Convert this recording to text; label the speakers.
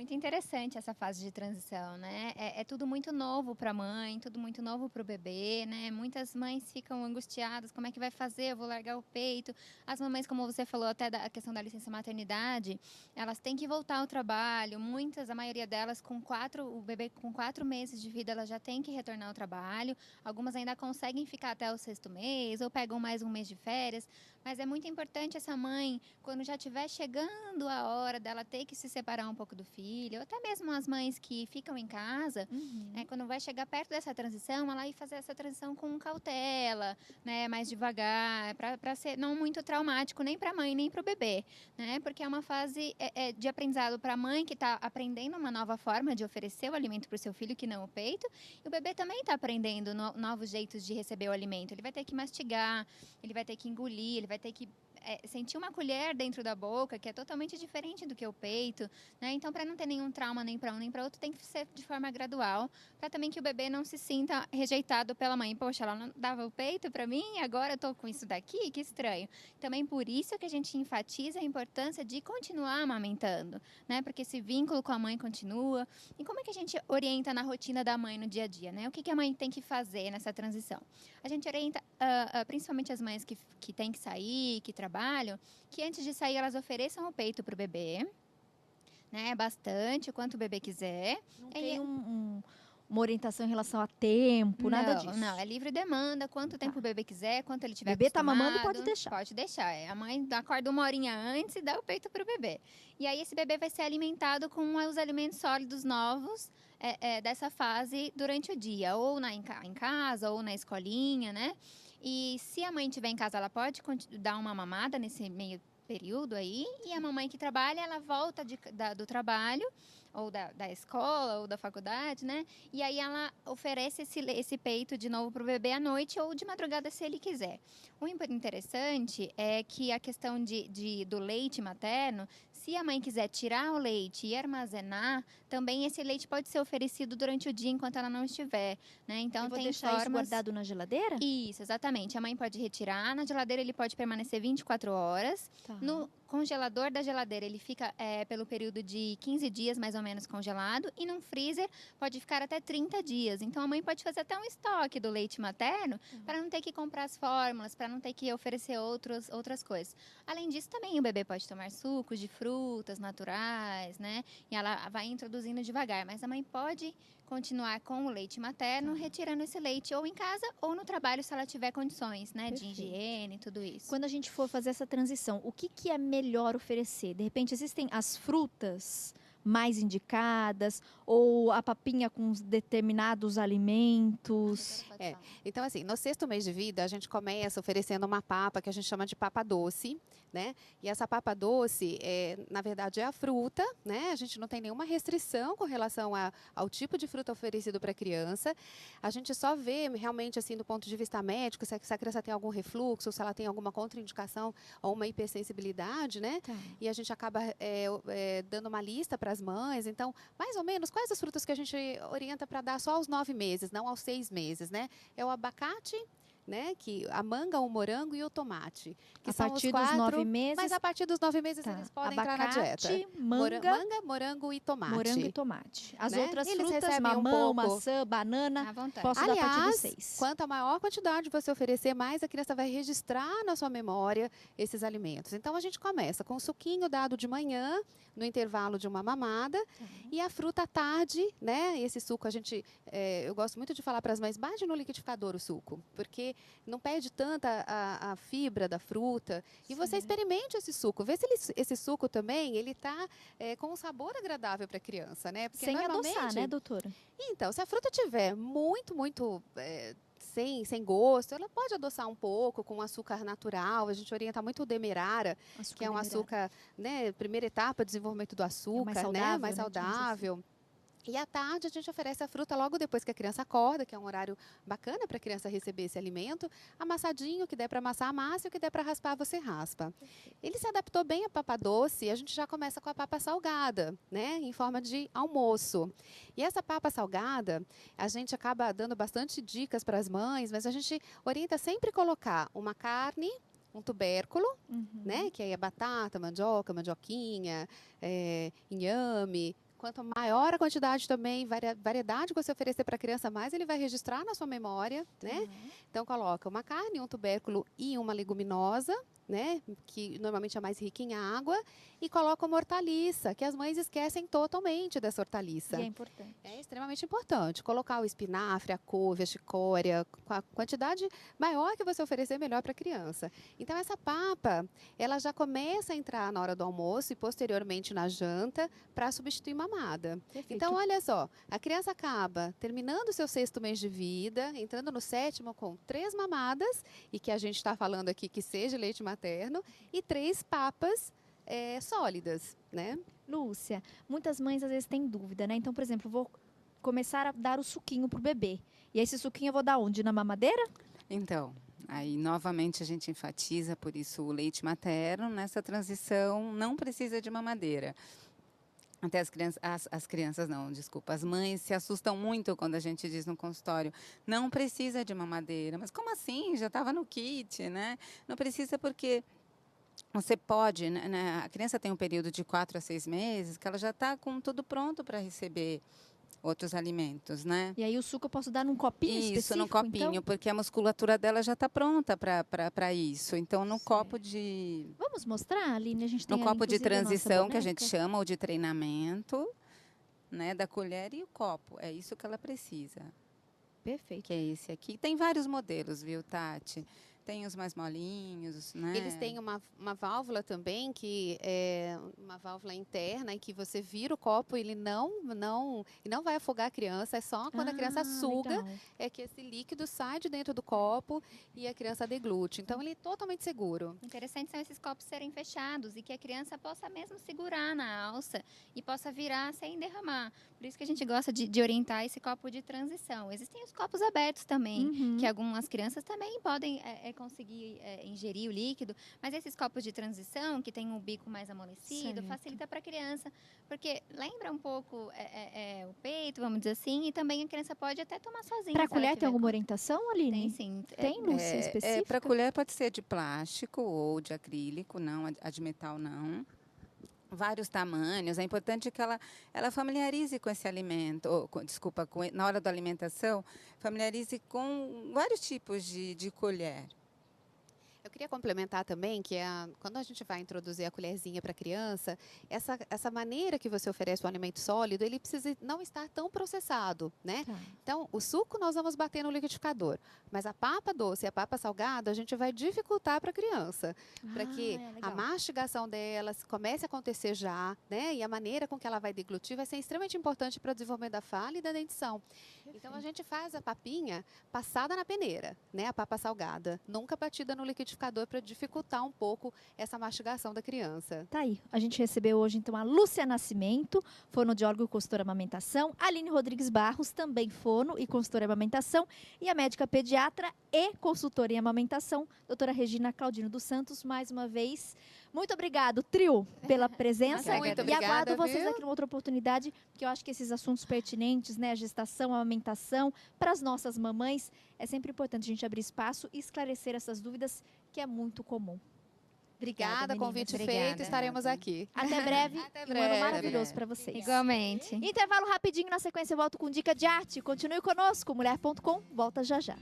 Speaker 1: muito interessante essa fase de transição, né? É tudo muito novo para a mãe, tudo muito novo para o bebê, né? Muitas mães ficam angustiadas, como é que vai fazer? Eu vou largar o peito. As mamães, como você falou até da questão da licença maternidade, elas têm que voltar ao trabalho. Muitas, a maioria delas, o bebê com 4 meses de vida, ela já tem que retornar ao trabalho. Algumas ainda conseguem ficar até o 6º mês ou pegam mais um mês de férias. Mas é muito importante essa mãe, quando já estiver chegando a hora dela ter que se separar um pouco do filho, ou até mesmo as mães que ficam em casa, quando vai chegar perto dessa transição, ela ir fazer essa transição com cautela, né, mais devagar, para ser não muito traumático nem para a mãe nem para o bebê, né, porque é uma fase de aprendizado para a mãe que está aprendendo uma nova forma de oferecer o alimento para o seu filho, que não o peito, e o bebê também está aprendendo novos jeitos de receber o alimento. Ele vai ter que mastigar, ele vai ter que engolir, ele vai ter que sentir uma colher dentro da boca, que é totalmente diferente do que o peito, né? Então, para não ter nenhum trauma nem para um nem para outro, tem que ser de forma gradual, para também que o bebê não se sinta rejeitado pela mãe. Poxa, ela não dava o peito para mim, agora eu tô com isso daqui, que estranho. Também por isso que a gente enfatiza a importância de continuar amamentando, né? Porque esse vínculo com a mãe continua. E como é que a gente orienta na rotina da mãe no dia a dia, né? O que a mãe tem que fazer nessa transição? A gente orienta principalmente as mães que têm que sair, que trabalham, que antes de sair elas ofereçam o peito para o bebê, né? Bastante, o quanto o bebê quiser.
Speaker 2: Não tem uma orientação em relação a tempo, nada disso.
Speaker 1: Não, é livre demanda, quanto tempo o bebê quiser, quanto ele tiver
Speaker 2: bebê
Speaker 1: acostumado.
Speaker 2: Tá mamando, pode deixar.
Speaker 1: Pode deixar, a mãe acorda uma horinha antes e dá o peito para o bebê. E aí esse bebê vai ser alimentado com os alimentos sólidos novos dessa fase durante o dia, ou em casa, ou na escolinha, né? E se a mãe estiver em casa, ela pode dar uma mamada nesse meio período aí, e a mamãe que trabalha, ela volta do trabalho, ou da escola, ou da faculdade, né? E aí ela oferece esse peito de novo para o bebê à noite, ou de madrugada, se ele quiser. O interessante é que a questão do leite materno, se a mãe quiser tirar o leite e armazenar, também esse leite pode ser oferecido durante o dia, enquanto ela não estiver, né? Então, tem
Speaker 2: deixar isso guardado na geladeira?
Speaker 1: Isso, exatamente. A mãe pode retirar. Na geladeira ele pode permanecer 24 horas.
Speaker 2: Tá.
Speaker 1: No congelador da geladeira ele fica pelo período de 15 dias mais ou menos congelado. E num freezer pode ficar até 30 dias. Então a mãe pode fazer até um estoque do leite materno para não ter que comprar as fórmulas, para não ter que oferecer outras coisas. Além disso, também o bebê pode tomar sucos de frutas naturais, né? E ela vai introduzindo devagar. Mas a mãe pode continuar com o leite materno, retirando esse leite ou em casa ou no trabalho, se ela tiver condições, né, de higiene e tudo isso.
Speaker 2: Quando a gente for fazer essa transição, o que é melhor oferecer? De repente, existem as frutas mais indicadas, ou a papinha com determinados alimentos?
Speaker 3: Então, assim, no 6º mês de vida, a gente começa oferecendo uma papa que a gente chama de papa doce, né? E essa papa doce, na verdade, é a fruta, né? A gente não tem nenhuma restrição com relação ao tipo de fruta oferecido para a criança. A gente só vê realmente, assim, do ponto de vista médico, se a criança tem algum refluxo, se ela tem alguma contraindicação ou uma hipersensibilidade, né?
Speaker 2: Tá.
Speaker 3: E a gente acaba dando uma lista para as mães. Então, mais ou menos, quais as frutas que a gente orienta para dar só aos 9 meses, não aos 6 meses, né? É o abacate, né? A manga, o morango e o tomate. Que
Speaker 2: a
Speaker 3: são
Speaker 2: partir
Speaker 3: os 4,
Speaker 2: dos 9 meses.
Speaker 3: Mas a partir dos 9 meses eles podem
Speaker 2: abacate,
Speaker 3: entrar na dieta.
Speaker 2: Manga,
Speaker 3: morango e tomate.
Speaker 2: Morango e tomate. As
Speaker 3: né?
Speaker 2: outras
Speaker 3: eles
Speaker 2: frutas,
Speaker 3: recebem
Speaker 2: mamão, maçã, banana,
Speaker 1: à vontade.
Speaker 2: posso
Speaker 3: Aliás,
Speaker 2: dar a partir dos 6.
Speaker 3: Quanto a maior quantidade você oferecer, mais a criança vai registrar na sua memória esses alimentos. Então, a gente começa com o suquinho dado de manhã, no intervalo de uma mamada, e a fruta à tarde, né? Esse suco, eu gosto muito de falar para as mães, bate no liquidificador o suco, porque não perde tanta a fibra da fruta. E você experimente esse suco. Vê se esse suco também, ele está com um sabor agradável para a criança, né? Porque
Speaker 2: sem adoçar, né, doutora?
Speaker 3: Então, se a fruta tiver muito sem gosto, ela pode adoçar um pouco com açúcar natural. A gente orienta muito o demerara, que é um açúcar, né, primeira etapa do desenvolvimento do açúcar,
Speaker 2: mais saudável,
Speaker 3: né, mais saudável.
Speaker 2: Assim.
Speaker 3: E à tarde a gente oferece a fruta logo depois que a criança acorda, que é um horário bacana para a criança receber esse alimento. Amassadinho, o que der para amassar, amassa, e o que der para raspar, você raspa. Ele se adaptou bem à papa doce, e a gente já começa com a papa salgada, né, em forma de almoço. E essa papa salgada, a gente acaba dando bastante dicas para as mães, mas a gente orienta sempre colocar uma carne, um tubérculo, né, que aí é batata, mandioca, mandioquinha, inhame, quanto maior a quantidade também, variedade que você oferecer para a criança, mais ele vai registrar na sua memória, né? Então, coloca uma carne, um tubérculo e uma leguminosa, né? Que normalmente é mais rica em água. E coloca uma hortaliça, que as mães esquecem totalmente dessa hortaliça.
Speaker 2: E é importante.
Speaker 3: É extremamente importante. Colocar o espinafre, a couve, a chicória, com a quantidade maior que você oferecer, melhor para a criança. Então, essa papa, ela já começa a entrar na hora do almoço e posteriormente na janta para substituir mamada.
Speaker 2: Perfeito.
Speaker 3: Então, olha só, a criança acaba terminando o seu 6º mês de vida, entrando no 7º com 3 mamadas, e que a gente está falando aqui que seja leite materno, e 3 papas sólidas, né?
Speaker 2: Lúcia, muitas mães às vezes têm dúvida, né? Então, por exemplo, vou começar a dar o suquinho pro bebê. E esse suquinho eu vou dar onde? Na mamadeira?
Speaker 4: Então, aí novamente a gente enfatiza, por isso o leite materno nessa transição não precisa de mamadeira. Até as crianças não, desculpa, as mães se assustam muito quando a gente diz no consultório, não precisa de mamadeira. Mas como assim? Já estava no kit, né? Não precisa porque você pode, né? A criança tem um período de 4 a 6 meses que ela já está com tudo pronto para receber outros alimentos, né?
Speaker 2: E aí o suco eu posso dar num copinho específico?
Speaker 4: Isso, num copinho,
Speaker 2: então?
Speaker 4: porque a musculatura dela já está pronta para isso. Então, no
Speaker 2: Certo.
Speaker 4: copo de...
Speaker 2: Vamos mostrar, Aline? A gente tem
Speaker 4: No
Speaker 2: ali,
Speaker 4: copo de
Speaker 2: inclusive, a nossa
Speaker 4: transição, que a gente
Speaker 2: boneca.
Speaker 4: chama, ou de treinamento, né? Da colher e o copo. É isso que ela precisa.
Speaker 2: Perfeito.
Speaker 4: Que é esse aqui. Tem vários modelos, viu, Tati? Tem os mais molinhos, né?
Speaker 3: Eles têm uma válvula também, que é uma válvula interna, em que você vira o copo e ele não vai afogar a criança. É só quando a criança suga,
Speaker 2: legal.
Speaker 3: é que esse líquido sai de dentro do copo e a criança deglute. Então, ele é totalmente seguro.
Speaker 1: Interessante são esses copos serem fechados e que a criança possa mesmo segurar na alça e possa virar sem derramar. Por isso que a gente gosta de orientar esse copo de transição. Existem os copos abertos também,
Speaker 2: Uhum.
Speaker 1: que algumas crianças também podem conseguir ingerir o líquido, mas esses copos de transição, que tem um bico mais amolecido,
Speaker 2: Certo.
Speaker 1: facilita para a criança, porque lembra um pouco o peito, vamos dizer assim, e também a criança pode até tomar sozinha.
Speaker 2: Para
Speaker 1: se ela
Speaker 2: colher tem
Speaker 1: tiver
Speaker 2: alguma
Speaker 1: com-
Speaker 2: orientação, Aline?
Speaker 1: Tem sim.
Speaker 2: Tem, Lúcia, específica?
Speaker 4: Para colher pode ser de plástico ou de acrílico, não, a de metal não. Vários tamanhos. É importante que ela familiarize com esse alimento, desculpa, na hora da alimentação, familiarize com vários tipos de colher.
Speaker 3: Eu queria complementar também que quando a gente vai introduzir a colherzinha para a criança, essa maneira que você oferece o alimento sólido, ele precisa não estar tão processado, né?
Speaker 2: Tá.
Speaker 3: Então, o suco nós vamos bater no liquidificador, mas a papa doce e a papa salgada a gente vai dificultar para a criança, para que a
Speaker 2: legal.
Speaker 3: mastigação delas comece a acontecer já, né? E a maneira com que ela vai deglutir vai ser extremamente importante para o desenvolvimento da fala e da dentição. Então, a gente faz a papinha passada na peneira, né? A papa salgada, nunca batida no liquidificador para dificultar um pouco essa mastigação da criança.
Speaker 2: Tá aí. A gente recebeu hoje, então, a Lúcia Nascimento, fonoaudióloga e consultora amamentação, a Aline Rodrigues Barros, também fono e consultora amamentação, e a médica pediatra e consultora em amamentação, doutora Regina Claudino dos Santos, mais uma vez. Muito obrigado, trio, pela presença.
Speaker 3: Muito
Speaker 2: E
Speaker 3: obrigada,
Speaker 2: aguardo vocês
Speaker 3: viu?
Speaker 2: aqui numa outra oportunidade, que eu acho que esses assuntos pertinentes, né, a gestação, a amamentação, para as nossas mamães, é sempre importante a gente abrir espaço e esclarecer essas dúvidas, que é muito comum.
Speaker 3: Obrigada,
Speaker 2: meninas.
Speaker 3: convite
Speaker 1: Obrigada.
Speaker 3: feito, estaremos aqui.
Speaker 2: Até breve.
Speaker 3: Até
Speaker 2: E um
Speaker 3: breve.
Speaker 2: ano maravilhoso para vocês.
Speaker 1: Igualmente.
Speaker 2: Intervalo rapidinho, na sequência eu volto com dica de arte. Continue conosco, mulher.com, volta já já.